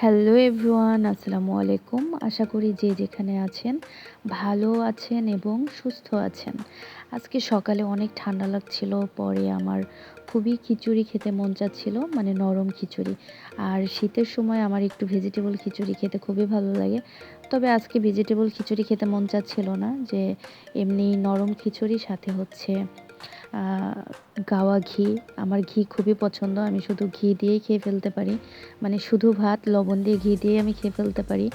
Hello everyone, আসসালামু আলাইকুম। আশা করি যে যেখানে আছেন ভালো আছেন এবং সুস্থ আছেন। আজকে সকালে অনেক ঠান্ডা লাগছিল, পরে আমার খুবই খিচুড়ি খেতে মন চাচ্ছিল, মানে নরম খিচুড়ি। আর শীতের সময় আমার একটু ভেজিটেবল খিচুড়ি খেতে খুবই ভালো লাগে। তবে আজকে ভেজিটেবল খিচুড়ি খেতে মন চাচ্ছিল না, যে এমনি নরম খিচুড়ি সাথে হচ্ছে গাওয়া ঘি। আমার ঘি খুবই পছন্দ, আমি শুধু ঘি দিয়েই খেয়ে ফেলতে পারি, মানে শুধু ভাত লবণ দিয়ে ঘি দিয়ে আমি খেয়ে ফেলতে পারি,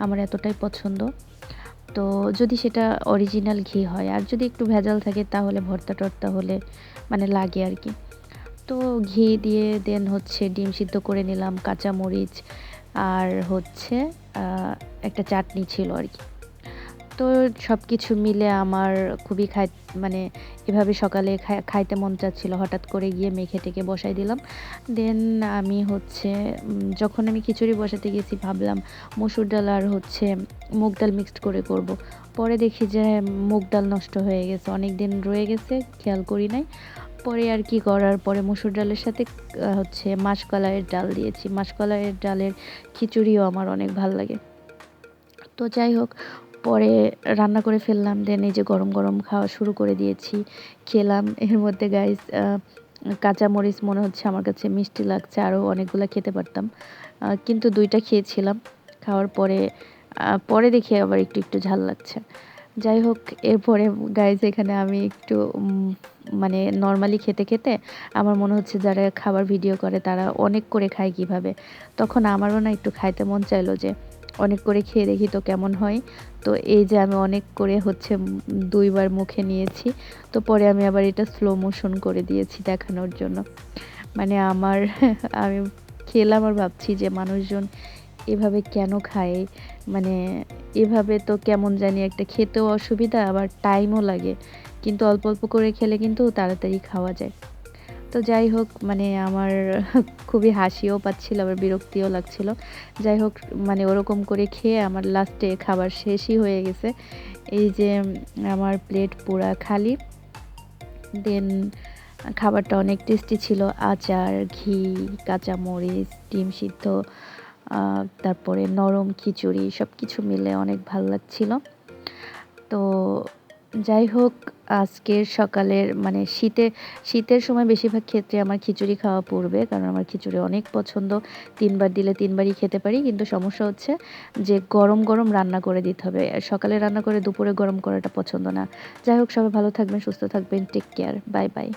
আমার এতটাই পছন্দ। তো যদি সেটা অরিজিনাল ঘি হয়, আর যদি একটু ভেজাল থাকে তাহলে ভর্তা টর্তা হলে মানে লাগে আর কি। তো ঘি দিয়ে দেন হচ্ছে ডিম সিদ্ধ করে নিলাম, কাঁচামরিচ আর হচ্ছে একটা চাটনি ছিল আর কি। তো সব কিছু মিলে আমার খুবই মানে এভাবে সকালে খাইতে মন চাচ্ছিল, হঠাৎ করে গিয়ে মেখে টেকে বসাই দিলাম। দেন আমি হচ্ছে যখন আমি খিচুড়ি বসাতে গেছি ভাবলাম মসুর ডাল আর হচ্ছে মুগ ডাল মিক্সড করে করব। পরে দেখি যে মুগ ডাল নষ্ট হয়ে গেছে, অনেক দিন রয়ে গেছে, খেয়াল করি নাই। পরে আর কি করার, পরে মসুর ডালের সাথে হচ্ছে মাসকলাইয়ের ডাল দিয়েছি। মাসকলাইয়ের ডালের খিচুড়িও আমার অনেক ভাল লাগে। তো যাই হোক, পরে রান্না করে ফেললাম, দেন এই যে গরম গরম খাওয়া শুরু করে দিয়েছি, খেলাম। এর মধ্যে গাইস কাঁচামরিচ মনে হচ্ছে আমার কাছে মিষ্টি লাগছে, আরও অনেকগুলো খেতে পারতাম, কিন্তু 2টা খেয়েছিলাম। খাওয়ার পরে পরে দেখি আবার একটু একটু ঝাল লাগছে। যাই হোক, এরপরে গাইস এখানে আমি একটু মানে নর্মালি খেতে খেতে আমার মনে হচ্ছে যারা খাবার ভিডিও করে তারা অনেক করে খায় কিভাবে, তখন আমারও না একটু খাইতে মন চাইলো যে অনেক করে খেয়ে দেখি তো কেমন হয়। তো এই যে আমি অনেক করে হচ্ছে 2বার মুখে নিয়েছি। তো পরে আমি আবার এটা স্লো মোশন করে দিয়েছি দেখানোর জন্য। মানে আমার আমি খেলাম আর ভাবছি যে মানুষজন এভাবে কেন খায়, মানে এভাবে তো কেমন জানি একটা, খেতেও অসুবিধা আবার টাইমও লাগে, কিন্তু অল্প অল্প করে খেলে কিন্তু তাড়াতাড়ি খাওয়া যায়। তো যাই হোক, মানে আমার খুবই হাসিও পাচ্ছিল আবার বিরক্তিও লাগছিল। যাই হোক, মানে ওরকম করে খেয়ে আমার লাস্টে খাবার শেষই হয়ে গেছে। এই যে আমার প্লেট পুরা খালি। দেন খাবারটা অনেক টেস্টি ছিল, আচার, ঘি, কাঁচামরিচ, ডিম সিদ্ধ, তারপরে নরম খিচুড়ি, সব কিছু মিলে অনেক ভাল লাগছিল। তো যাই হোক, আজকের সকালের মানে শীতের সময় বেশিরভাগ ক্ষেত্রে আমার খিচুড়ি খাওয়া পড়বে, কারণ আমার খিচুড়ি অনেক পছন্দ। 3বার দিলে 3বারই খেতে পারি, কিন্তু সমস্যা হচ্ছে যে গরম গরম রান্না করে দিতে হবে। সকালে রান্না করে দুপুরে গরম করাটা পছন্দ না। যাই হোক, সবাই ভালো থাকবেন, সুস্থ থাকবেন, টেক কেয়ার, বাই বাই।